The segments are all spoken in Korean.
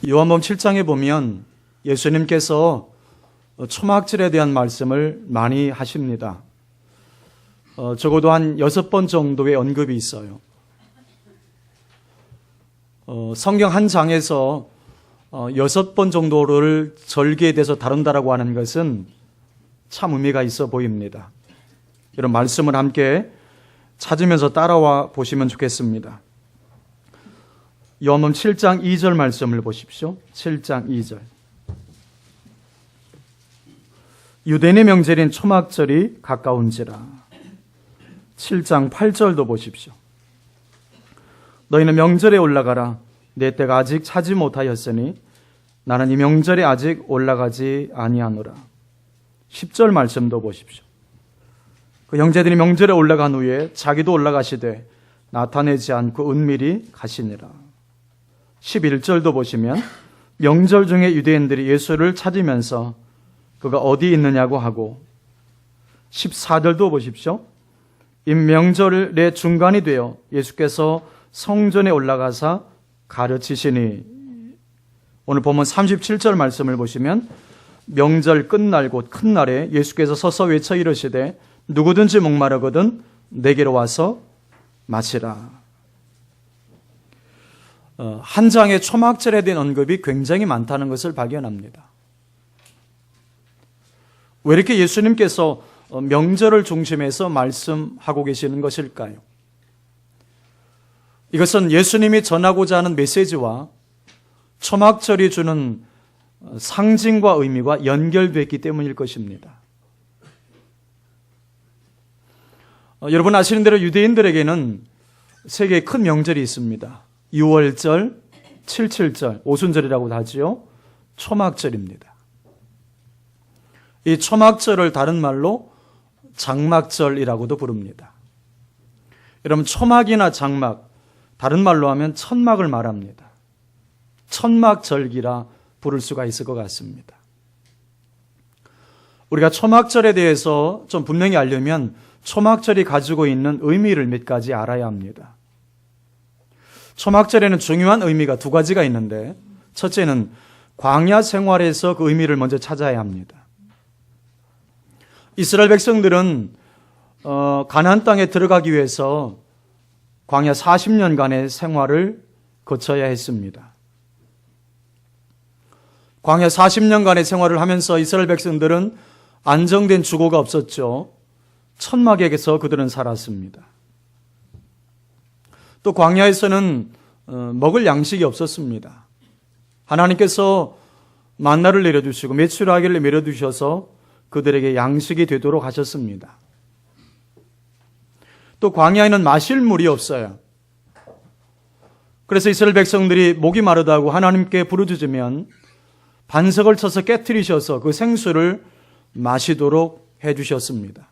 요한복음 7장에 보면 예수님께서 초막절에 대한 말씀을 많이 하십니다. 적어도 한 6번 정도의 언급이 있어요. 성경 한 장에서 6번 정도를 절기에 대해서 다룬다라고 하는 것은 참 의미가 있어 보입니다. 이런 말씀을 함께 찾으면서 따라와 보시면 좋겠습니다. 요한복음 7장 2절 말씀을 보십시오. 7장 2절. 유대인의 명절인 초막절이 가까운지라. 7장 8절도 보십시오. 너희는 명절에 올라가라. 내 때가 아직 차지 못하였으니 나는 이 명절에 아직 올라가지 아니하노라. 10절 말씀도 보십시오. 그 형제들이 명절에 올라간 후에 자기도 올라가시되 나타내지 않고 은밀히 가시니라. 11절도 보시면 명절 중에 유대인들이 예수를 찾으면서 그가 어디 있느냐고 하고, 14절도 보십시오. 이 명절의 중간이 되어 예수께서 성전에 올라가사 가르치시니. 오늘 보면 37절 말씀을 보시면 명절 끝날 곧 큰 날에 예수께서 서서 외쳐 이르시되 누구든지 목마르거든 내게로 와서 마시라. 한 장의 초막절에 대한 언급이 굉장히 많다는 것을 발견합니다. 왜 이렇게 예수님께서 명절을 중심해서 말씀하고 계시는 것일까요? 이것은 예수님이 전하고자 하는 메시지와 초막절이 주는 상징과 의미가 연결되었기 때문일 것입니다. 여러분 아시는 대로 유대인들에게는 세 개의 큰 명절이 있습니다. 6월절, 77절, 오순절이라고도 하지요. 초막절입니다. 이 초막절을 다른 말로 장막절이라고도 부릅니다. 여러분 초막이나 장막, 다른 말로 하면 천막을 말합니다. 천막절기라 부를 수가 있을 것 같습니다. 우리가 초막절에 대해서 좀 분명히 알려면 초막절이 가지고 있는 의미를 몇 가지 알아야 합니다. 초막절에는 중요한 의미가 두 가지가 있는데, 첫째는 광야 생활에서 그 의미를 먼저 찾아야 합니다. 이스라엘 백성들은 가나안 땅에 들어가기 위해서 광야 40년간의 생활을 거쳐야 했습니다. 광야 40년간의 생활을 하면서 이스라엘 백성들은 안정된 주거가 없었죠. 천막에서 그들은 살았습니다. 또 광야에서는 먹을 양식이 없었습니다. 하나님께서 만나를 내려주시고 메추라기를 내려주셔서 그들에게 양식이 되도록 하셨습니다. 또 광야에는 마실 물이 없어요. 그래서 이스라엘 백성들이 목이 마르다고 하나님께 부르짖으면 반석을 쳐서 깨트리셔서 그 생수를 마시도록 해주셨습니다.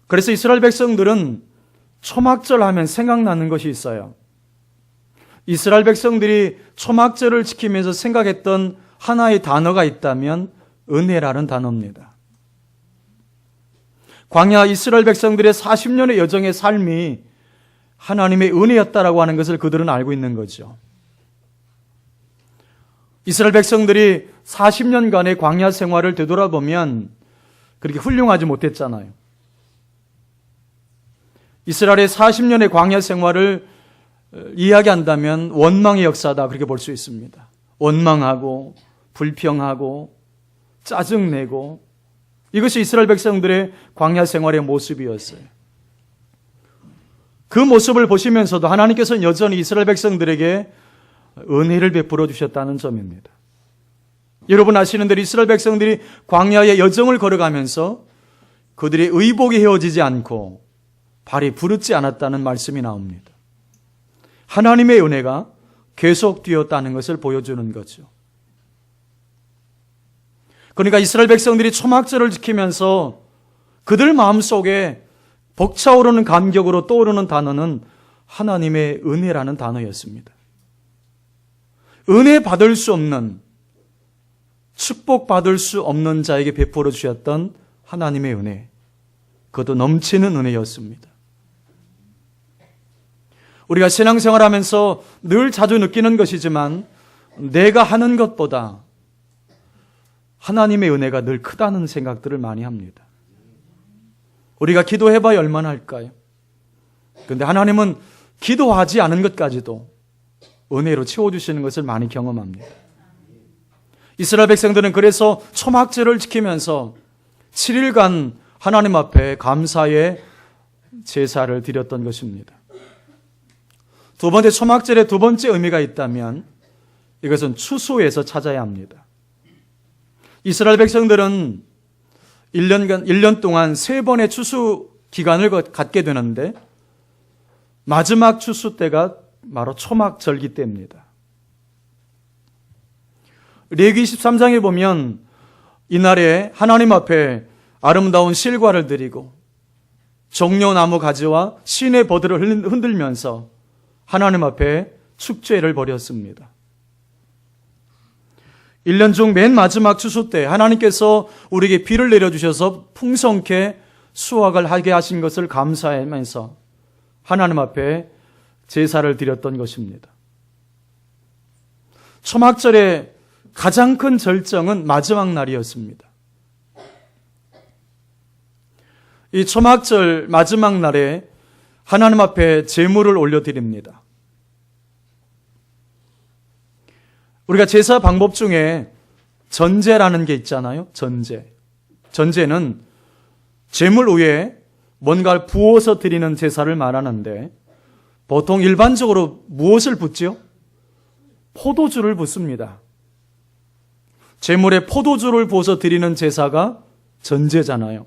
그래서 이스라엘 백성들은 초막절 하면 생각나는 것이 있어요. 이스라엘 백성들이 초막절을 지키면서 생각했던 하나의 단어가 있다면 은혜라는 단어입니다. 광야 이스라엘 백성들의 40년의 여정의 삶이 하나님의 은혜였다라고 하는 것을 그들은 알고 있는 거죠. 이스라엘 백성들이 40년간의 광야 생활을 되돌아보면 그렇게 훌륭하지 못했잖아요. 이스라엘의 40년의 광야 생활을 이야기한다면 원망의 역사다, 그렇게 볼 수 있습니다. 원망하고 불평하고 짜증내고, 이것이 이스라엘 백성들의 광야 생활의 모습이었어요. 그 모습을 보시면서도 하나님께서는 여전히 이스라엘 백성들에게 은혜를 베풀어 주셨다는 점입니다. 여러분 아시는 대로 이스라엘 백성들이 광야의 여정을 걸어가면서 그들의 의복이 헤어지지 않고 발이 부르지 않았다는 말씀이 나옵니다. 하나님의 은혜가 계속되었다는 것을 보여주는 거죠. 그러니까 이스라엘 백성들이 초막절을 지키면서 그들 마음속에 벅차오르는 감격으로 떠오르는 단어는 하나님의 은혜라는 단어였습니다. 은혜 받을 수 없는, 축복받을 수 없는 자에게 베풀어 주셨던 하나님의 은혜, 그것도 넘치는 은혜였습니다. 우리가 신앙생활하면서 늘 자주 느끼는 것이지만 내가 하는 것보다 하나님의 은혜가 늘 크다는 생각들을 많이 합니다. 우리가 기도해봐야 얼마나 할까요? 그런데 하나님은 기도하지 않은 것까지도 은혜로 채워주시는 것을 많이 경험합니다. 이스라엘 백성들은 그래서 초막절을 지키면서 7일간 하나님 앞에 감사의 제사를 드렸던 것입니다. 두 번째 초막절의 두 번째 의미가 있다면 이것은 추수에서 찾아야 합니다. 이스라엘 백성들은 1년 동안 3번의 추수 기간을 갖게 되는데 마지막 추수 때가 바로 초막절기 때입니다. 레위기 13장에 보면 이날에 하나님 앞에 아름다운 실과를 드리고 종려나무 가지와 신의 버들을 흔들면서 하나님 앞에 축제를 벌였습니다. 1년 중 맨 마지막 추수 때 하나님께서 우리에게 비를 내려주셔서 풍성케 수확을 하게 하신 것을 감사하면서 하나님 앞에 제사를 드렸던 것입니다. 초막절의 가장 큰 절정은 마지막 날이었습니다. 이 초막절 마지막 날에 하나님 앞에 제물을 올려드립니다. 우리가 제사 방법 중에 전제라는 게 있잖아요. 전제는 제물 위에 뭔가를 부어서 드리는 제사를 말하는데 보통 일반적으로 무엇을 붓지요? 포도주를 붓습니다. 제물에 포도주를 부어서 드리는 제사가 전제잖아요.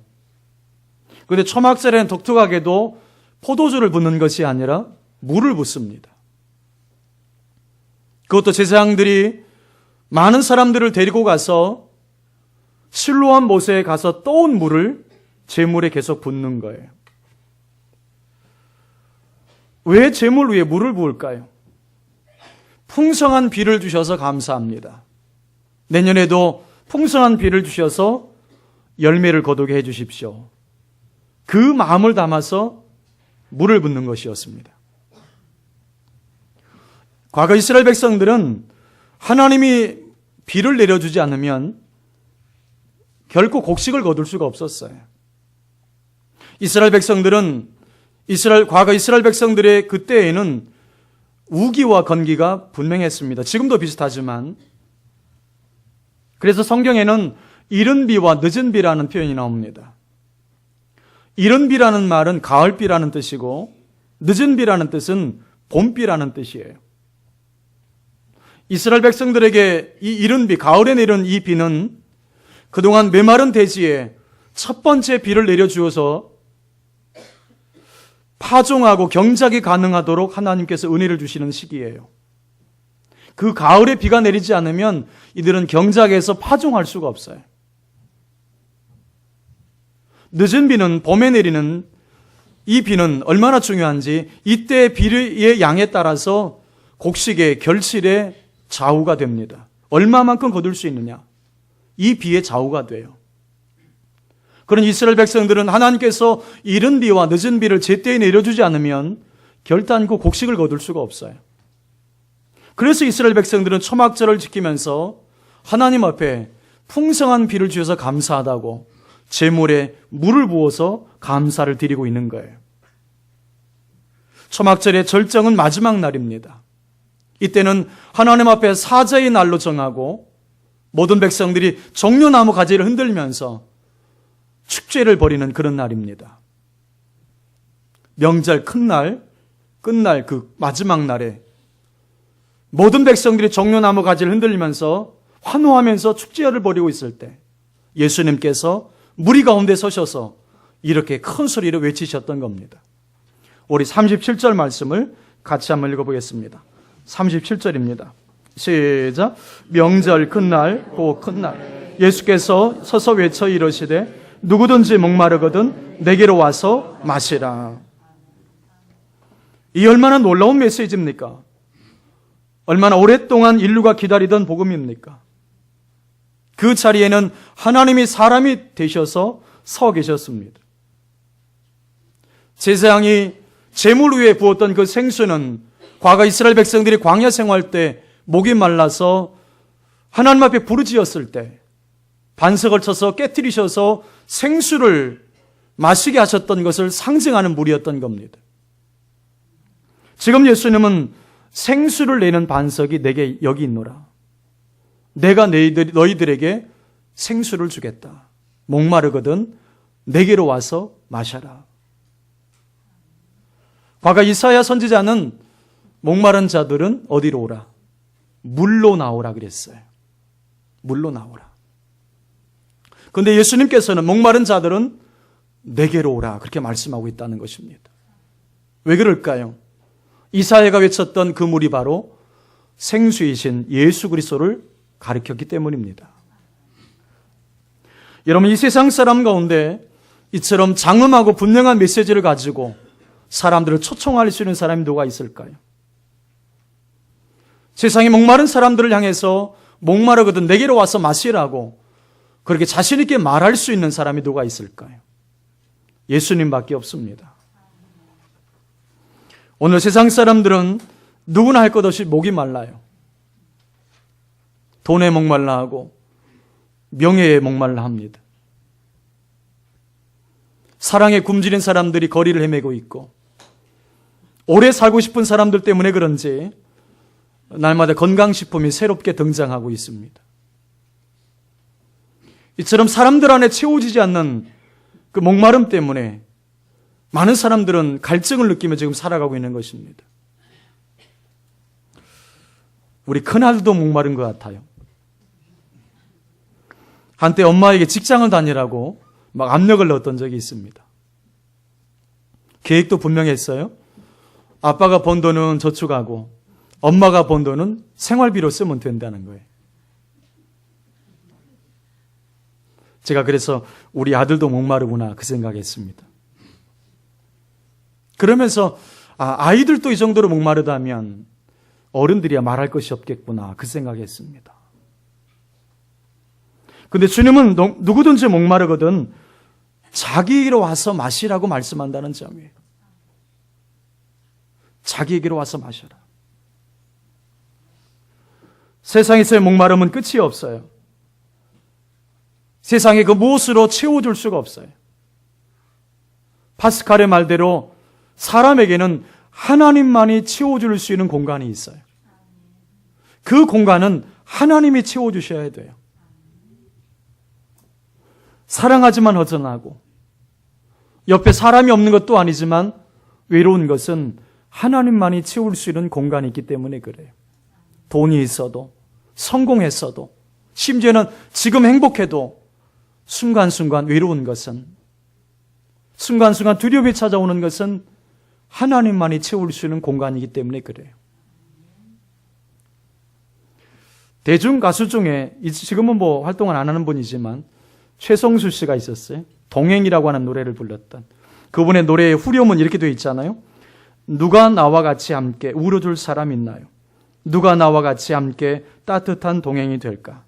그런데 초막절에는 독특하게도 포도주를 붓는 것이 아니라 물을 붓습니다. 그것도 제사장들이 많은 사람들을 데리고 가서 실로암 못에 가서 떠온 물을 제물에 계속 붓는 거예요. 왜 제물 위에 물을 부을까요? 풍성한 비를 주셔서 감사합니다. 내년에도 풍성한 비를 주셔서 열매를 거두게 해 주십시오. 그 마음을 담아서 물을 붓는 것이었습니다. 과거 이스라엘 백성들은 하나님이 비를 내려주지 않으면 결코 곡식을 거둘 수가 없었어요. 이스라엘 백성들은 과거 이스라엘 백성들의 그때에는 우기와 건기가 분명했습니다. 지금도 비슷하지만 그래서 성경에는 이른 비와 늦은 비라는 표현이 나옵니다. 이른 비라는 말은 가을비라는 뜻이고 늦은 비라는 뜻은 봄비라는 뜻이에요. 이스라엘 백성들에게 이 이른 비, 가을에 내린 이 비는 그동안 메마른 대지에 첫 번째 비를 내려주어서 파종하고 경작이 가능하도록 하나님께서 은혜를 주시는 시기예요. 그 가을에 비가 내리지 않으면 이들은 경작에서 파종할 수가 없어요. 늦은 비는 봄에 내리는 이 비는 얼마나 중요한지 이때 비의 양에 따라서 곡식의 결실의 좌우가 됩니다. 얼마만큼 거둘 수 있느냐? 이 비의 좌우가 돼요. 그런 이스라엘 백성들은 하나님께서 이른 비와 늦은 비를 제때에 내려주지 않으면 결단코 곡식을 거둘 수가 없어요. 그래서 이스라엘 백성들은 초막절을 지키면서 하나님 앞에 풍성한 비를 주셔서 감사하다고 제물에 물을 부어서 감사를 드리고 있는 거예요. 초막절의 절정은 마지막 날입니다. 이때는 하나님 앞에 사자의 날로 정하고 모든 백성들이 종려나무 가지를 흔들면서 축제를 벌이는 그런 날입니다. 명절 큰 날, 끝날 그 마지막 날에 모든 백성들이 종려나무 가지를 흔들면서 환호하면서 축제를 벌이고 있을 때 예수님께서 무리 가운데 서셔서 이렇게 큰 소리로 외치셨던 겁니다. 우리 37절 말씀을 같이 한번 읽어보겠습니다. 37절입니다. 시작. 명절 큰날 곧 큰날 예수께서 서서 외쳐 이르시되 누구든지 목마르거든 내게로 와서 마시라. 이 얼마나 놀라운 메시지입니까? 얼마나 오랫동안 인류가 기다리던 복음입니까? 그 자리에는 하나님이 사람이 되셔서 서 계셨습니다. 제사장이 제물 위에 부었던 그 생수는 과거 이스라엘 백성들이 광야 생활 때 목이 말라서 하나님 앞에 부르짖었을 때 반석을 쳐서 깨뜨리셔서 생수를 마시게 하셨던 것을 상징하는 물이었던 겁니다. 지금 예수님은 생수를 내는 반석이 내게 여기 있노라. 내가 너희들에게 생수를 주겠다. 목마르거든 내게로 와서 마셔라. 과거 이사야 선지자는 목마른 자들은 어디로 오라? 물로 나오라 그랬어요. 물로 나오라. 그런데 예수님께서는 목마른 자들은 내게로 오라 그렇게 말씀하고 있다는 것입니다. 왜 그럴까요? 이사야가 외쳤던 그 물이 바로 생수이신 예수 그리스도를 가리켰기 때문입니다. 여러분, 이 세상 사람 가운데 이처럼 장엄하고 분명한 메시지를 가지고 사람들을 초청할 수 있는 사람이 누가 있을까요? 세상에 목마른 사람들을 향해서 목마르거든 내게로 와서 마시라고 그렇게 자신 있게 말할 수 있는 사람이 누가 있을까요? 예수님밖에 없습니다. 오늘 세상 사람들은 누구나 할 것 없이 목이 말라요. 돈에 목말라 하고 명예에 목말라 합니다. 사랑에 굶주린 사람들이 거리를 헤매고 있고 오래 살고 싶은 사람들 때문에 그런지 날마다 건강식품이 새롭게 등장하고 있습니다. 이처럼 사람들 안에 채워지지 않는 그 목마름 때문에 많은 사람들은 갈증을 느끼며 지금 살아가고 있는 것입니다. 우리 큰아들도 목마른 것 같아요. 한때 엄마에게 직장을 다니라고 막 압력을 넣었던 적이 있습니다. 계획도 분명했어요. 아빠가 번 돈은 저축하고 엄마가 번 돈은 생활비로 쓰면 된다는 거예요. 제가 그래서 우리 아들도 목마르구나 그 생각했습니다. 그러면서 아이들도 이 정도로 목마르다면 어른들이야 말할 것이 없겠구나 그 생각했습니다. 근데 주님은 누구든지 목마르거든 자기에게로 와서 마시라고 말씀한다는 점이에요. 자기에게로 와서 마셔라. 세상에서의 목마름은 끝이 없어요. 세상에 그 무엇으로 채워줄 수가 없어요. 파스칼의 말대로 사람에게는 하나님만이 채워줄 수 있는 공간이 있어요. 그 공간은 하나님이 채워주셔야 돼요. 사랑하지만 허전하고 옆에 사람이 없는 것도 아니지만 외로운 것은 하나님만이 채울 수 있는 공간이 있기 때문에 그래요. 돈이 있어도 성공했어도 심지어는 지금 행복해도 순간순간 외로운 것은 순간순간 두려움이 찾아오는 것은 하나님만이 채울 수 있는 공간이기 때문에 그래요. 대중 가수 중에 지금은 뭐 활동을 안 하는 분이지만 최성수 씨가 있었어요. 동행이라고 하는 노래를 불렀던 그분의 노래의 후렴은 이렇게 되어 있잖아요. 누가 나와 같이 함께 울어줄 사람 있나요? 누가 나와 같이 함께 따뜻한 동행이 될까?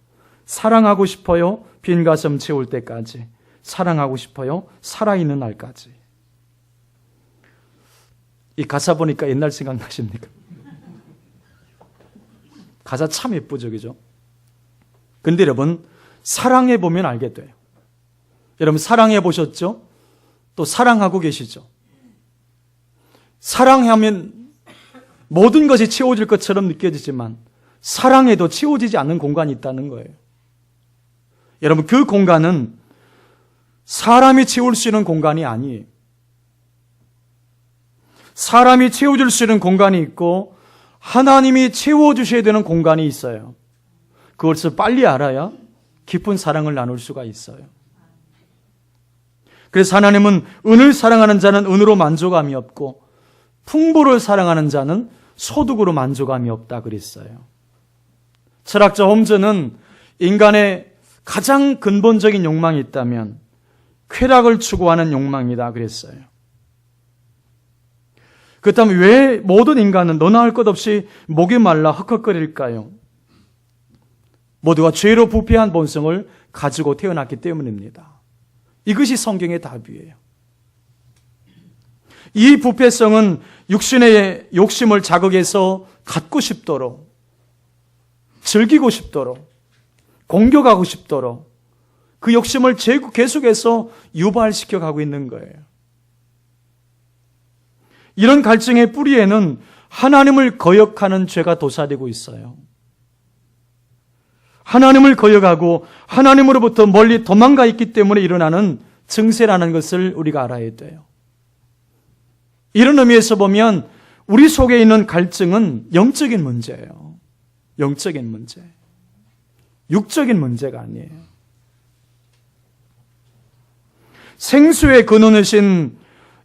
사랑하고 싶어요. 빈 가슴 채울 때까지. 사랑하고 싶어요. 살아있는 날까지. 이 가사 보니까 옛날 생각나십니까? 가사 참 예쁘죠, 그죠? 근데 여러분, 사랑해 보면 알게 돼요. 여러분, 사랑해 보셨죠? 또 사랑하고 계시죠? 사랑하면 모든 것이 채워질 것처럼 느껴지지만 사랑해도 채워지지 않는 공간이 있다는 거예요. 여러분, 그 공간은 사람이 채울 수 있는 공간이 아니에요. 사람이 채워줄 수 있는 공간이 있고 하나님이 채워주셔야 되는 공간이 있어요. 그것을 빨리 알아야 깊은 사랑을 나눌 수가 있어요. 그래서 하나님은 은을 사랑하는 자는 은으로 만족함이 없고 풍부를 사랑하는 자는 소득으로 만족함이 없다 그랬어요. 철학자 홈즈는 인간의 가장 근본적인 욕망이 있다면 쾌락을 추구하는 욕망이다 그랬어요. 그렇다면 왜 모든 인간은 너나 할 것 없이 목이 말라 헉헉거릴까요? 모두가 죄로 부패한 본성을 가지고 태어났기 때문입니다. 이것이 성경의 답이에요. 이 부패성은 육신의 욕심을 자극해서 갖고 싶도록, 즐기고 싶도록, 공격하고 싶도록 그 욕심을 계속해서 유발시켜 가고 있는 거예요. 이런 갈증의 뿌리에는 하나님을 거역하는 죄가 도사되고 있어요. 하나님을 거역하고 하나님으로부터 멀리 도망가 있기 때문에 일어나는 증세라는 것을 우리가 알아야 돼요. 이런 의미에서 보면 우리 속에 있는 갈증은 영적인 문제예요. 영적인 문제. 육적인 문제가 아니에요. 생수의 근원이신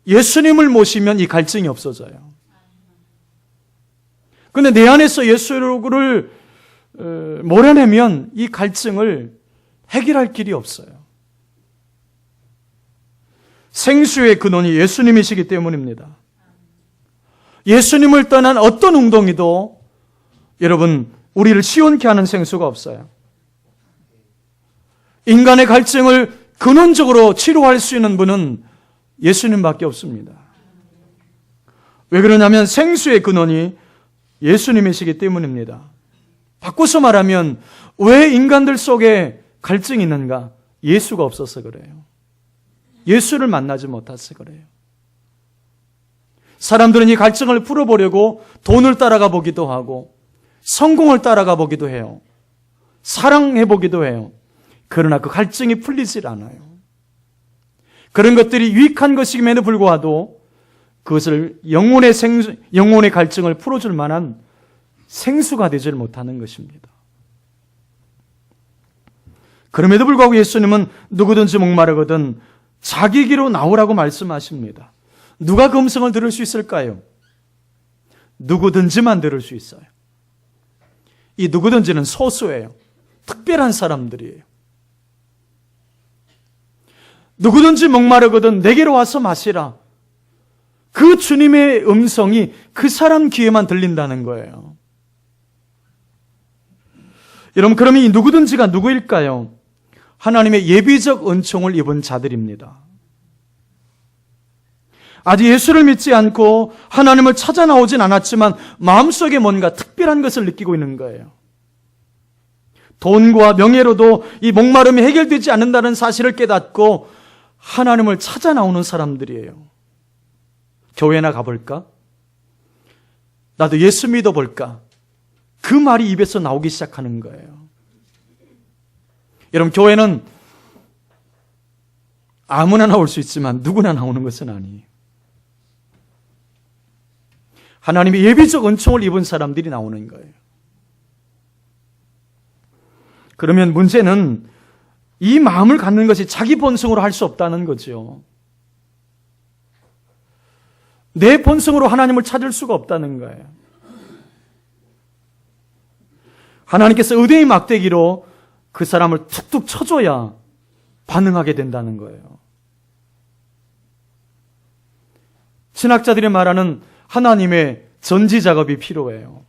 예수님을 모시면 이 갈증이 없어져요. 그런데 내 안에서 예수를 몰아내면 이 갈증을 해결할 길이 없어요. 생수의 근원이 예수님이시기 때문입니다. 예수님을 떠난 어떤 웅덩이도 여러분 우리를 시원케 하는 생수가 없어요. 인간의 갈증을 근원적으로 치료할 수 있는 분은 예수님밖에 없습니다. 왜 그러냐면 생수의 근원이 예수님이시기 때문입니다. 바꿔서 말하면 왜 인간들 속에 갈증이 있는가? 예수가 없어서 그래요. 예수를 만나지 못해서 그래요. 사람들은 이 갈증을 풀어보려고 돈을 따라가 보기도 하고 성공을 따라가 보기도 해요. 사랑해 보기도 해요. 그러나 그 갈증이 풀리질 않아요. 그런 것들이 유익한 것임에도 불구하고 그것을 영혼의 갈증을 풀어줄 만한 생수가 되질 못하는 것입니다. 그럼에도 불구하고 예수님은 누구든지 목마르거든 자기 귀로 나오라고 말씀하십니다. 누가 그 음성을 들을 수 있을까요? 누구든지만 들을 수 있어요. 이 누구든지는 소수예요. 특별한 사람들이에요. 누구든지 목마르거든 내게로 와서 마시라. 그 주님의 음성이 그 사람 귀에만 들린다는 거예요. 여러분, 그러면 이 누구든지가 누구일까요? 하나님의 예비적 은총을 입은 자들입니다. 아직 예수를 믿지 않고 하나님을 찾아 나오진 않았지만 마음속에 뭔가 특별한 것을 느끼고 있는 거예요. 돈과 명예로도 이 목마름이 해결되지 않는다는 사실을 깨닫고 하나님을 찾아 나오는 사람들이에요. 교회나 가볼까? 나도 예수 믿어볼까? 그 말이 입에서 나오기 시작하는 거예요. 여러분, 교회는 아무나 나올 수 있지만 누구나 나오는 것은 아니에요. 하나님의 예비적 은총을 입은 사람들이 나오는 거예요. 그러면 문제는 이 마음을 갖는 것이 자기 본성으로 할 수 없다는 거죠. 내 본성으로 하나님을 찾을 수가 없다는 거예요. 하나님께서 의대의 막대기로 그 사람을 툭툭 쳐줘야 반응하게 된다는 거예요. 신학자들이 말하는 하나님의 전지 작업이 필요해요.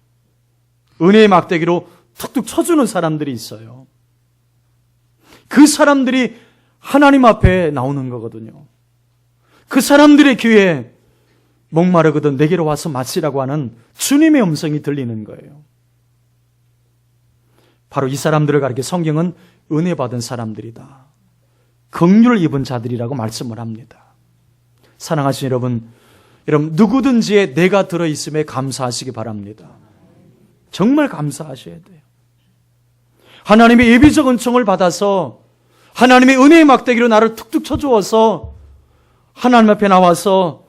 은혜의 막대기로 툭툭 쳐주는 사람들이 있어요. 그 사람들이 하나님 앞에 나오는 거거든요. 그 사람들의 귀에 목마르거든 내게로 와서 마시라고 하는 주님의 음성이 들리는 거예요. 바로 이 사람들을 가리켜 성경은 은혜 받은 사람들이다. 긍휼을 입은 자들이라고 말씀을 합니다. 사랑하신 여러분 누구든지의 내가 들어있음에 감사하시기 바랍니다. 정말 감사하셔야 돼요. 하나님의 예비적 은총을 받아서 하나님의 은혜의 막대기로 나를 툭툭 쳐주어서 하나님 앞에 나와서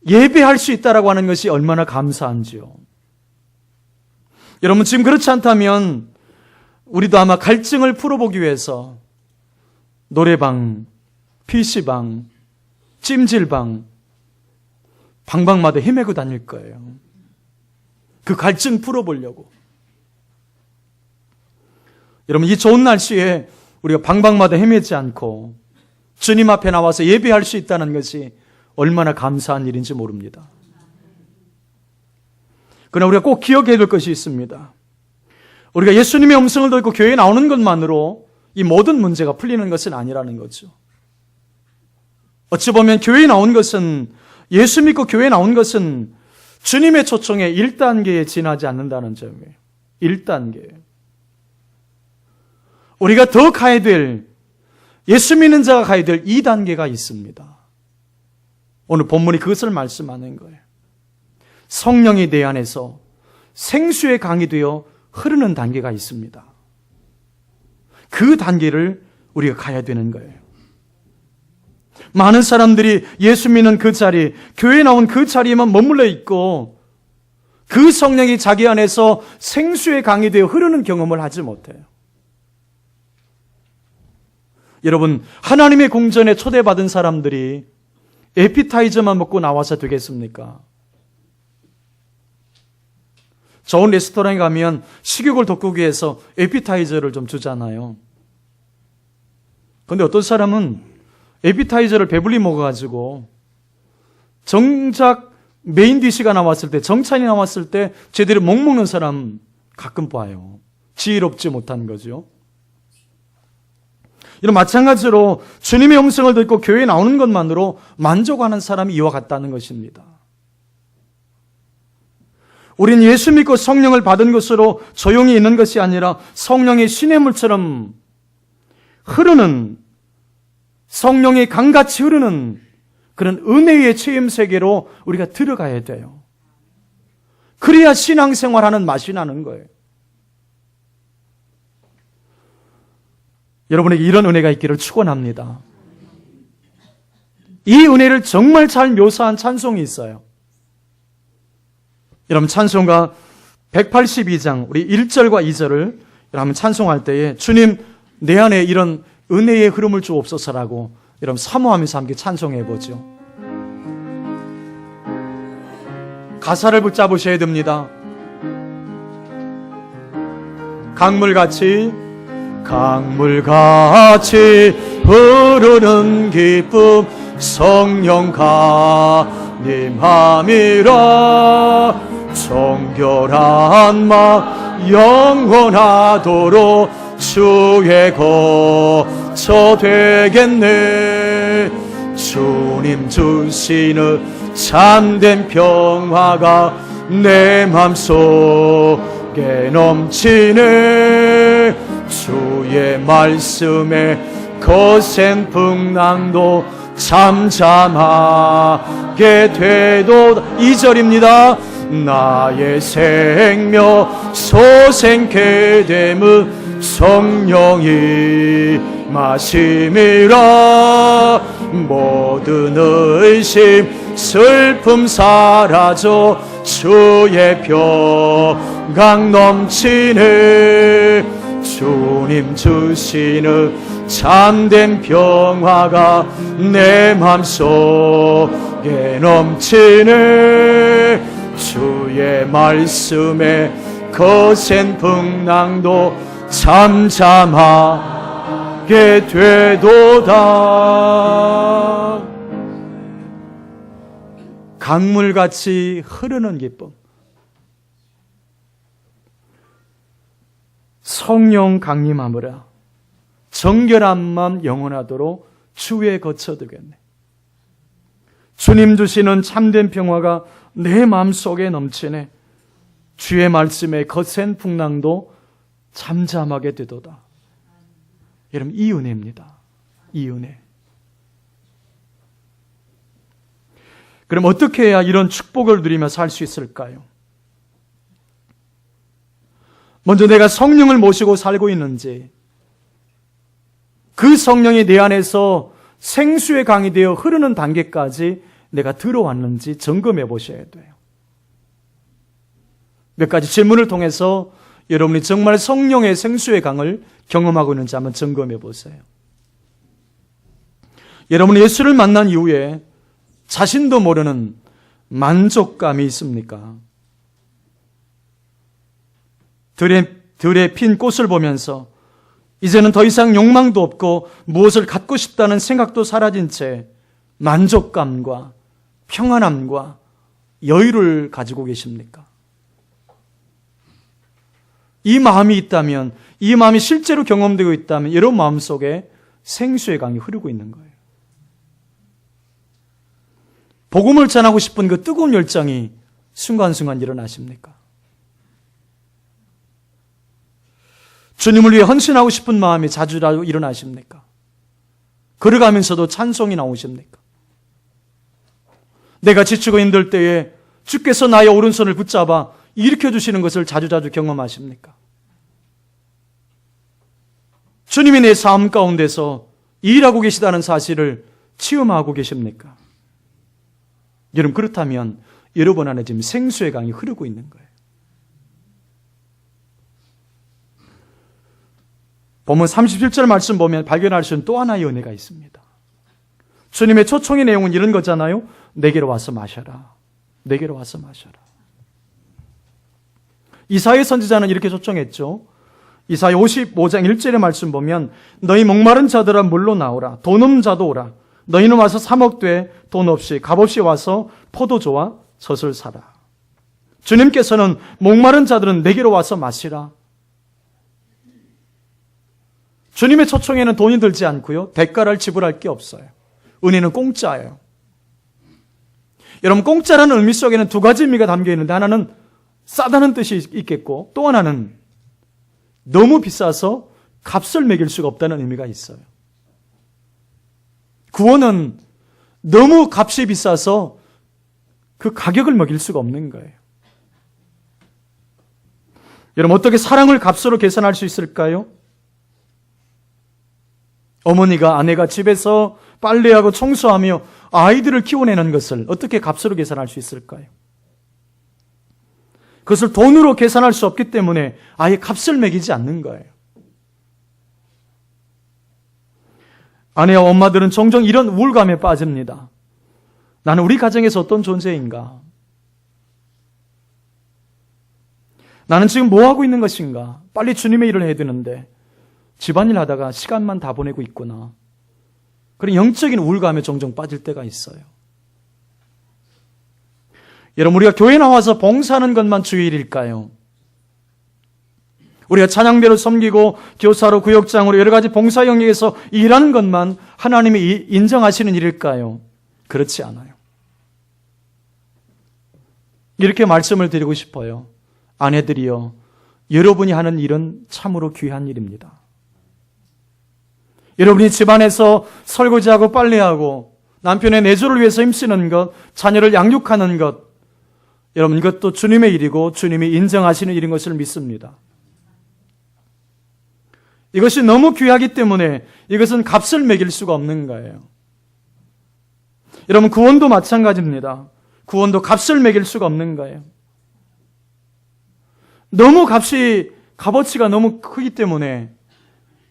예배할 수 있다라고 하는 것이 얼마나 감사한지요. 여러분, 지금 그렇지 않다면 우리도 아마 갈증을 풀어보기 위해서 노래방, PC방, 찜질방, 방방마다 헤매고 다닐 거예요. 그 갈증 풀어보려고. 여러분, 이 좋은 날씨에 우리가 방방마다 헤매지 않고 주님 앞에 나와서 예배할 수 있다는 것이 얼마나 감사한 일인지 모릅니다. 그러나 우리가 꼭 기억해야 될 것이 있습니다. 우리가 예수님의 음성을 듣고 교회에 나오는 것만으로 이 모든 문제가 풀리는 것은 아니라는 거죠. 어찌 보면 교회에 나온 것은 예수 믿고 교회에 나온 것은 주님의 초청에 1단계에 지나지 않는다는 점이에요. 1단계. 우리가 더 가야 될, 예수 믿는 자가 가야 될 2단계가 있습니다. 오늘 본문이 그것을 말씀하는 거예요. 성령이 내 안에서 생수의 강이 되어 흐르는 단계가 있습니다. 그 단계를 우리가 가야 되는 거예요. 많은 사람들이 예수 믿는 그 자리, 교회에 나온 그 자리에만 머물러 있고 그 성령이 자기 안에서 생수의 강이 되어 흐르는 경험을 하지 못해요. 여러분, 하나님의 궁전에 초대받은 사람들이 에피타이저만 먹고 나와서 되겠습니까? 좋은 레스토랑에 가면 식욕을 돋구기 위해서 에피타이저를 좀 주잖아요. 그런데 어떤 사람은 에피타이저를 배불리 먹어가지고 정작 메인 디시가 나왔을 때, 정찬이 나왔을 때 제대로 못 먹는 사람 가끔 봐요. 지혜롭지 못한 거죠. 이런 마찬가지로 주님의 음성을 듣고 교회에 나오는 것만으로 만족하는 사람이 이와 같다는 것입니다. 우린 예수 믿고 성령을 받은 것으로 조용히 있는 것이 아니라 성령의 시냇물처럼 흐르는, 성령의 강같이 흐르는 그런 은혜의 체험 세계로 우리가 들어가야 돼요. 그래야 신앙생활하는 맛이 나는 거예요. 여러분에게 이런 은혜가 있기를 축원합니다. 이 은혜를 정말 잘 묘사한 찬송이 있어요. 여러분, 찬송가 182장 우리 1절과 2절을 여러분 찬송할 때에 주님 내 안에 이런 은혜의 흐름을 주옵소서라고 여러분 사모하면서 함께 찬송해 보죠. 가사를 붙잡으셔야 됩니다. 강물같이 흐르는 기쁨 성령 가님함이라 정결한 마 영원하도록 주의 거처 되겠네. 주님 주시는 참된 평화가 내 맘속에 넘치네. 주의 말씀에 거센 풍랑도 잠잠하게 되도다. 2절입니다. 나의 생명 소생케 됨은 성령이 마심이라. 모든 의심 슬픔 사라져 주의 평강 넘치네. 주님 주시는 참된 평화가 내 맘속에 넘치네. 주의 말씀에 거센 풍랑도 잠잠하게 되도다. 강물같이 흐르는 기쁨. 성령 강림하므라. 정결한 맘 영원하도록 주의 거처 되겠네. 주님 주시는 참된 평화가 내 마음속에 넘치네. 주의 말씀에 거센 풍랑도 잠잠하게 되도다. 여러분, 이 은혜입니다. 이 은혜. 그럼 어떻게 해야 이런 축복을 누리며 살 수 있을까요? 먼저 내가 성령을 모시고 살고 있는지, 그 성령이 내 안에서 생수의 강이 되어 흐르는 단계까지 내가 들어왔는지 점검해 보셔야 돼요. 몇 가지 질문을 통해서 여러분이 정말 성령의 생수의 강을 경험하고 있는지 한번 점검해 보세요. 여러분이 예수를 만난 이후에 자신도 모르는 만족감이 있습니까? 들에 핀 꽃을 보면서 이제는 더 이상 욕망도 없고 무엇을 갖고 싶다는 생각도 사라진 채 만족감과 평안함과 여유를 가지고 계십니까? 이 마음이 있다면, 이 마음이 실제로 경험되고 있다면 여러분 마음속에 생수의 강이 흐르고 있는 거예요. 복음을 전하고 싶은 그 뜨거운 열정이 순간순간 일어나십니까? 주님을 위해 헌신하고 싶은 마음이 자주라도 일어나십니까? 걸어가면서도 찬송이 나오십니까? 내가 지치고 힘들 때에 주께서 나의 오른손을 붙잡아 일으켜주시는 것을 자주자주 경험하십니까? 주님이 내 삶 가운데서 일하고 계시다는 사실을 체험하고 계십니까? 여러분, 그렇다면 여러분 안에 지금 생수의 강이 흐르고 있는 거예요. 본문 37절 말씀 보면 발견할 수 있는 또 하나의 은혜가 있습니다. 주님의 초청의 내용은 이런 거잖아요. 내게로 와서 마셔라. 내게로 와서 마셔라. 이사야 선지자는 이렇게 초청했죠. 이사야 55장 1절의 말씀 보면 너희 목마른 자들아 물로 나오라. 돈 없는 자도 오라. 너희는 와서 사 먹되 돈 없이 값없이 와서 포도주와 젖을 사라. 주님께서는 목마른 자들은 내게로 와서 마시라. 주님의 초청에는 돈이 들지 않고요. 대가를 지불할 게 없어요. 은혜는 공짜예요. 여러분, 공짜라는 의미 속에는 두 가지 의미가 담겨 있는데 하나는 싸다는 뜻이 있겠고 또 하나는 너무 비싸서 값을 매길 수가 없다는 의미가 있어요. 구원은 너무 값이 비싸서 그 가격을 매길 수가 없는 거예요. 여러분, 어떻게 사랑을 값으로 계산할 수 있을까요? 어머니가 아내가 집에서 빨래하고 청소하며 아이들을 키워내는 것을 어떻게 값으로 계산할 수 있을까요? 그것을 돈으로 계산할 수 없기 때문에 아예 값을 매기지 않는 거예요. 아내와 엄마들은 종종 이런 우울감에 빠집니다. 나는 우리 가정에서 어떤 존재인가? 나는 지금 뭐 하고 있는 것인가? 빨리 주님의 일을 해야 되는데 집안일 하다가 시간만 다 보내고 있구나. 그런 영적인 우울감에 종종 빠질 때가 있어요. 여러분, 우리가 교회 나와서 봉사하는 것만 주의 일일까요? 우리가 찬양대로 섬기고 교사로 구역장으로 여러 가지 봉사 영역에서 일하는 것만 하나님이 인정하시는 일일까요? 그렇지 않아요. 이렇게 말씀을 드리고 싶어요. 아내들이여, 여러분이 하는 일은 참으로 귀한 일입니다. 여러분이 집안에서 설거지하고 빨래하고 남편의 내조를 위해서 힘쓰는 것, 자녀를 양육하는 것, 여러분, 이것도 주님의 일이고 주님이 인정하시는 일인 것을 믿습니다. 이것이 너무 귀하기 때문에 이것은 값을 매길 수가 없는 거예요. 여러분, 구원도 마찬가지입니다. 구원도 값을 매길 수가 없는 거예요. 너무 값어치가 너무 크기 때문에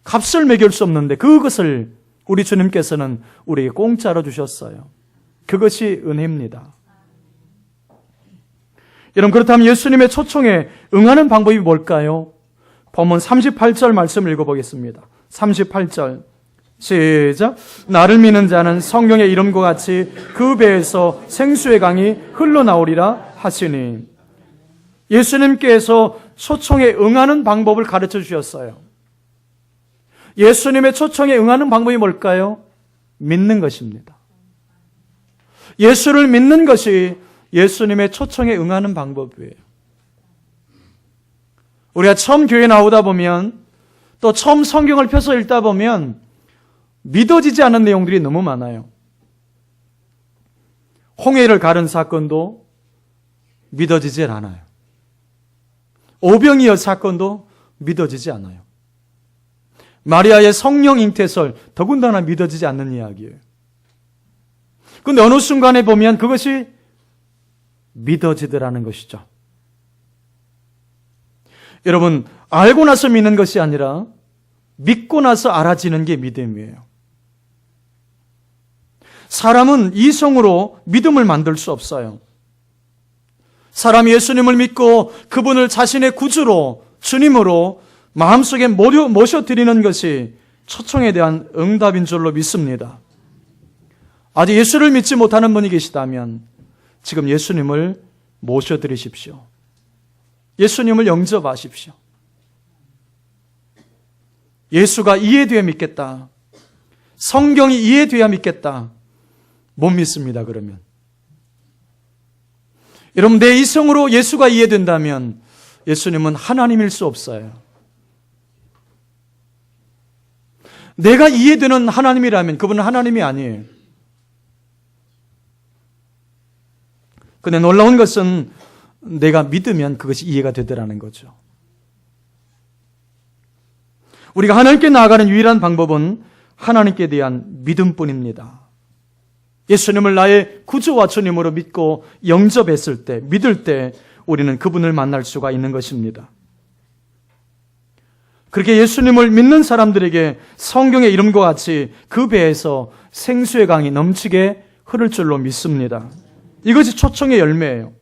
값을 매길 수 없는데 그것을 우리 주님께서는 우리에게 공짜로 주셨어요. 그것이 은혜입니다. 여러분, 그렇다면 예수님의 초청에 응하는 방법이 뭘까요? 본문 38절 말씀을 읽어보겠습니다. 38절 시작. 나를 믿는 자는 성령의 이름과 같이 그 배에서 생수의 강이 흘러나오리라 하시니, 예수님께서 초청에 응하는 방법을 가르쳐 주셨어요. 예수님의 초청에 응하는 방법이 뭘까요? 믿는 것입니다. 예수를 믿는 것이 예수님의 초청에 응하는 방법이에요. 우리가 처음 교회 나오다 보면 또 처음 성경을 펴서 읽다 보면 믿어지지 않는 내용들이 너무 많아요. 홍해를 가른 사건도 믿어지지 않아요. 오병이어 사건도 믿어지지 않아요. 마리아의 성령 잉태설, 더군다나 믿어지지 않는 이야기예요. 그런데 어느 순간에 보면 그것이 믿어지더라는 것이죠. 여러분, 알고 나서 믿는 것이 아니라 믿고 나서 알아지는 게 믿음이에요. 사람은 이성으로 믿음을 만들 수 없어요. 사람이 예수님을 믿고 그분을 자신의 구주로, 주님으로 마음속에 모셔드리는 것이 초청에 대한 응답인 줄로 믿습니다. 아직 예수를 믿지 못하는 분이 계시다면 지금 예수님을 모셔드리십시오. 예수님을 영접하십시오. 예수가 이해돼야 믿겠다. 성경이 이해돼야 믿겠다. 못 믿습니다, 그러면. 여러분, 내 이성으로 예수가 이해된다면 예수님은 하나님일 수 없어요. 내가 이해되는 하나님이라면 그분은 하나님이 아니에요. 근데 놀라운 것은 내가 믿으면 그것이 이해가 되더라는 거죠. 우리가 하나님께 나아가는 유일한 방법은 하나님께 대한 믿음뿐입니다. 예수님을 나의 구주와 주님으로 믿고 영접했을 때, 믿을 때 우리는 그분을 만날 수가 있는 것입니다. 그렇게 예수님을 믿는 사람들에게 성경의 이름과 같이 그 배에서 생수의 강이 넘치게 흐를 줄로 믿습니다. 이것이 초청의 열매예요.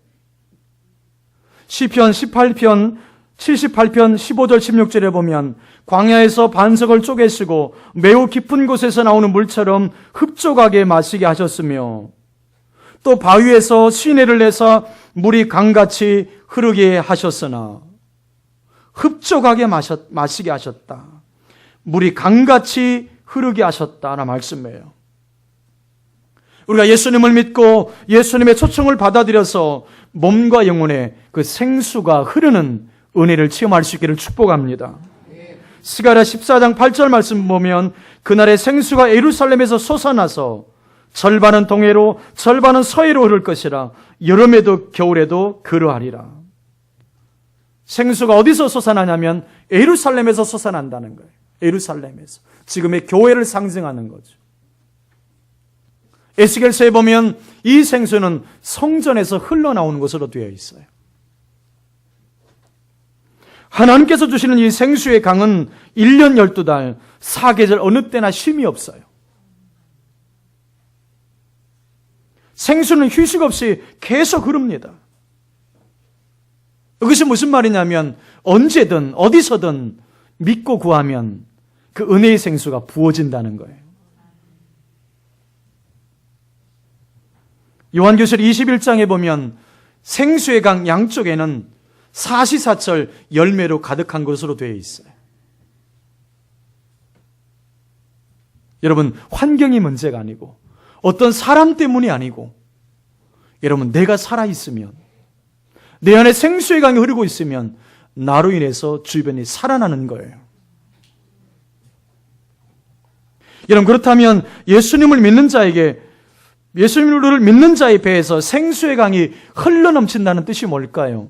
시편 18편 15절 16절에 보면 광야에서 반석을 쪼개시고 매우 깊은 곳에서 나오는 물처럼 흡족하게 마시게 하셨으며 또 바위에서 시내를 내서 물이 강같이 흐르게 하셨으나 흡족하게 마시게 하셨다. 물이 강같이 흐르게 하셨다라는 말씀이에요. 우리가 예수님을 믿고 예수님의 초청을 받아들여서 몸과 영혼에 그 생수가 흐르는 은혜를 체험할 수 있기를 축복합니다. 스가랴 14장 8절 말씀 보면 그날의 생수가 예루살렘에서 솟아나서 절반은 동해로 절반은 서해로 흐를 것이라 여름에도 겨울에도 그러하리라. 생수가 어디서 솟아나냐면 예루살렘에서 솟아난다는 거예요. 예루살렘에서. 지금의 교회를 상징하는 거죠. 에스겔서에 보면 이 생수는 성전에서 흘러나오는 것으로 되어 있어요. 하나님께서 주시는 이 생수의 강은 1년 12달, 사계절 어느 때나 쉼이 없어요. 생수는 휴식 없이 계속 흐릅니다. 이것이 무슨 말이냐면 언제든 어디서든 믿고 구하면 그 은혜의 생수가 부어진다는 거예요. 요한계시록 21장에 보면 생수의 강 양쪽에는 사시사철 열매로 가득한 것으로 되어 있어요. 여러분, 환경이 문제가 아니고 어떤 사람 때문이 아니고 여러분, 내가 살아있으면 내 안에 생수의 강이 흐르고 있으면 나로 인해서 주변이 살아나는 거예요. 여러분, 그렇다면 예수님을 믿는 자의 배에서 생수의 강이 흘러넘친다는 뜻이 뭘까요?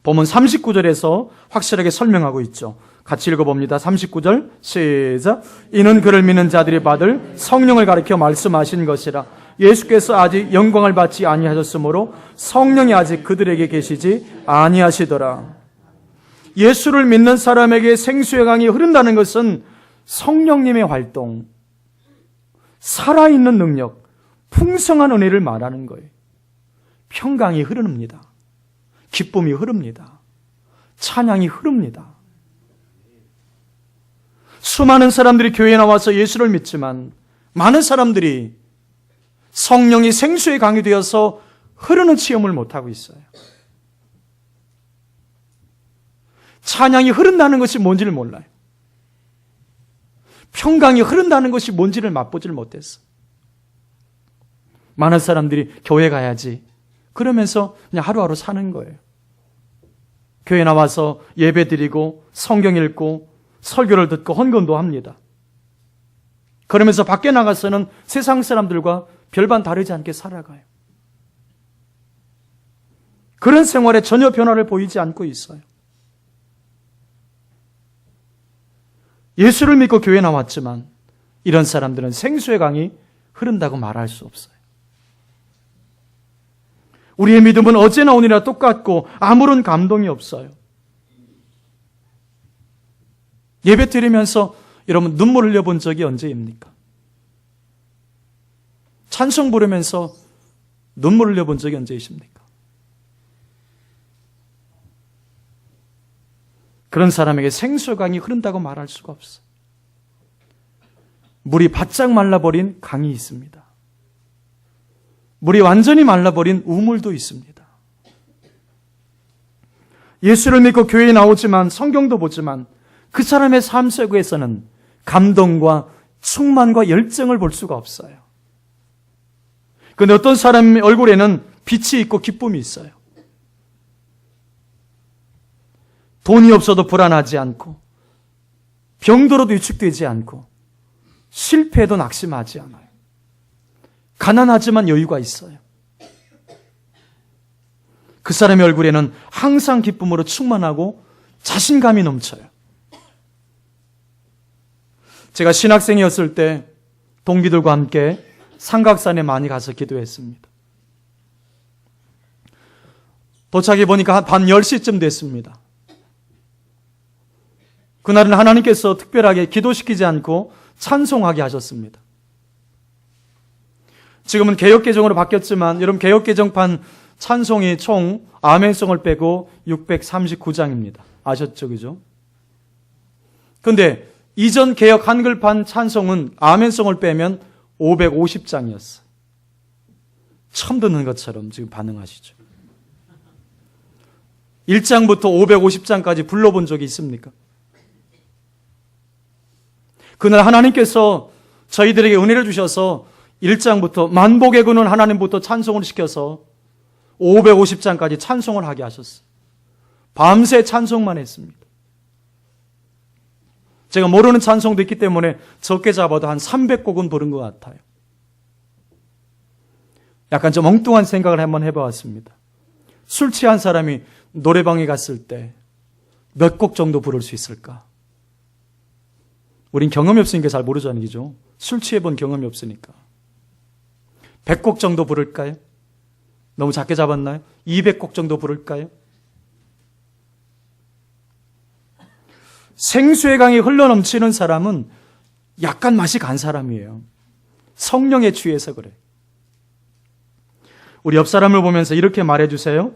본문 39절에서 확실하게 설명하고 있죠. 같이 읽어봅니다. 39절 시작. 이는 그를 믿는 자들이 받을 성령을 가리켜 말씀하신 것이라. 예수께서 아직 영광을 받지 아니하셨으므로 성령이 아직 그들에게 계시지 아니하시더라. 예수를 믿는 사람에게 생수의 강이 흐른다는 것은 성령님의 활동, 살아있는 능력, 풍성한 은혜를 말하는 거예요. 평강이 흐릅니다. 기쁨이 흐릅니다. 찬양이 흐릅니다. 수많은 사람들이 교회에 나와서 예수를 믿지만 많은 사람들이 성령이 생수의 강이 되어서 흐르는 체험을 못하고 있어요. 찬양이 흐른다는 것이 뭔지를 몰라요. 평강이 흐른다는 것이 뭔지를 맛보질 못했어. 많은 사람들이 교회 가야지 그러면서 그냥 하루하루 사는 거예요. 교회 나와서 예배 드리고 성경 읽고 설교를 듣고 헌금도 합니다. 그러면서 밖에 나가서는 세상 사람들과 별반 다르지 않게 살아가요. 그런 생활에 전혀 변화를 보이지 않고 있어요. 예수를 믿고 교회 나왔지만 이런 사람들은 생수의 강이 흐른다고 말할 수 없어요. 우리의 믿음은 어제나 오늘이나 똑같고 아무런 감동이 없어요. 예배 드리면서 여러분 눈물 흘려본 적이 언제입니까? 찬송 부르면서 눈물 흘려본 적이 언제이십니까? 그런 사람에게 생수강이 흐른다고 말할 수가 없어요. 물이 바짝 말라버린 강이 있습니다. 물이 완전히 말라버린 우물도 있습니다. 예수를 믿고 교회에 나오지만 성경도 보지만 그 사람의 삶 속에서는 감동과 충만과 열정을 볼 수가 없어요. 그런데 어떤 사람의 얼굴에는 빛이 있고 기쁨이 있어요. 돈이 없어도 불안하지 않고, 병들어도 위축되지 않고, 실패해도 낙심하지 않아요. 가난하지만 여유가 있어요. 그 사람의 얼굴에는 항상 기쁨으로 충만하고 자신감이 넘쳐요. 제가 신학생이었을 때 동기들과 함께 삼각산에 많이 가서 기도했습니다. 도착해 보니까 한 밤 10시쯤 됐습니다. 그날은 하나님께서 특별하게 기도시키지 않고 찬송하게 하셨습니다. 지금은 개역개정으로 바뀌었지만 여러분 개역개정판 찬송이 총 아멘송을 빼고 639장입니다. 아셨죠? 그죠? 근데 이전 개역 한글판 찬송은 아멘송을 빼면 550장이었어요. 처음 듣는 것처럼 지금 반응하시죠? 1장부터 550장까지 불러본 적이 있습니까? 그날 하나님께서 저희들에게 은혜를 주셔서 1장부터 만복의 근원 하나님부터 찬송을 시켜서 550장까지 찬송을 하게 하셨어요. 밤새 찬송만 했습니다. 제가 모르는 찬송도 있기 때문에 적게 잡아도 한 300곡은 부른 것 같아요. 약간 좀 엉뚱한 생각을 한번 해보았습니다. 술 취한 사람이 노래방에 갔을 때 몇 곡 정도 부를 수 있을까? 우린 경험이 없으니까 잘 모르잖아요. 그죠? 술 취해본 경험이 없으니까. 100곡 정도 부를까요? 너무 작게 잡았나요? 200곡 정도 부를까요? 생수의 강이 흘러넘치는 사람은 약간 맛이 간 사람이에요. 성령에 취해서 그래. 우리 옆 사람을 보면서 이렇게 말해주세요.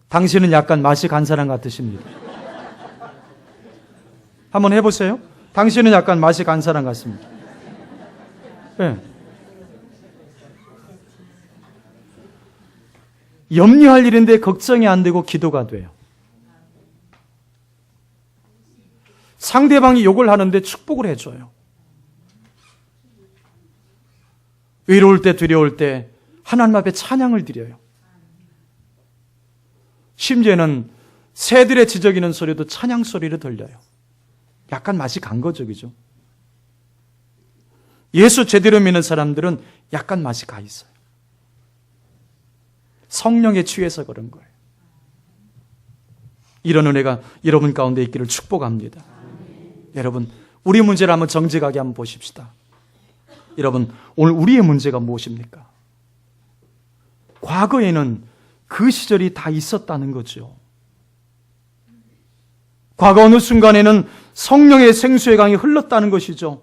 당신은 약간 맛이 간 사람 같으십니다. 한번 해보세요. 당신은 약간 맛이 간 사람 같습니다. 네. 염려할 일인데 걱정이 안 되고 기도가 돼요. 상대방이 욕을 하는데 축복을 해줘요. 외로울 때 두려울 때 하나님 앞에 찬양을 드려요. 심지어는 새들의 지저귀는 소리도 찬양 소리로 들려요. 약간 맛이 간 거죠. 그죠? 예수 제대로 믿는 사람들은 약간 맛이 가 있어요. 성령에 취해서 그런 거예요. 이런 은혜가 여러분 가운데 있기를 축복합니다. 여러분, 우리 문제를 한번 정직하게 한번 보십시다. 여러분, 오늘 우리의 문제가 무엇입니까? 과거에는 그 시절이 다 있었다는 거죠. 과거 어느 순간에는 성령의 생수의 강이 흘렀다는 것이죠.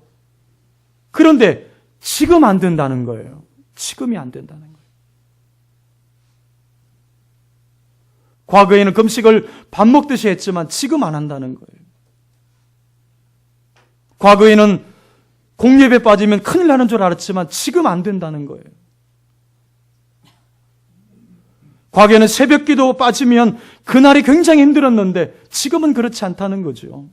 그런데 지금 안 된다는 거예요. 지금이 안 된다는 거예요. 과거에는 금식을 밥 먹듯이 했지만 지금 안 한다는 거예요. 과거에는 공예배 빠지면 큰일 나는 줄 알았지만 지금 안 된다는 거예요. 과거에는 새벽기도 빠지면 그날이 굉장히 힘들었는데 지금은 그렇지 않다는 거죠.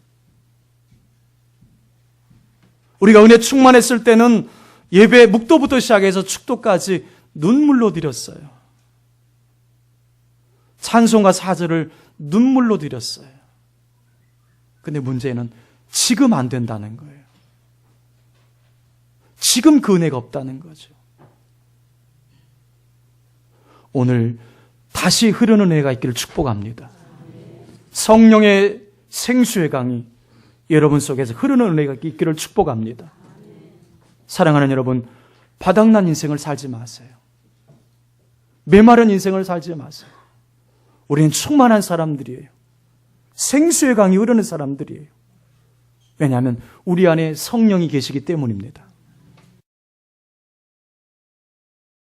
우리가 은혜 충만했을 때는 예배 묵도부터 시작해서 축도까지 눈물로 드렸어요. 찬송과 사절을 눈물로 드렸어요. 근데 문제는 지금 안 된다는 거예요. 지금 그 은혜가 없다는 거죠. 오늘 다시 흐르는 은혜가 있기를 축복합니다. 성령의 생수의 강이 여러분 속에서 흐르는 은혜가 있기를 축복합니다. 사랑하는 여러분, 바닥난 인생을 살지 마세요. 메마른 인생을 살지 마세요. 우리는 충만한 사람들이에요. 생수의 강이 흐르는 사람들이에요. 왜냐하면 우리 안에 성령이 계시기 때문입니다.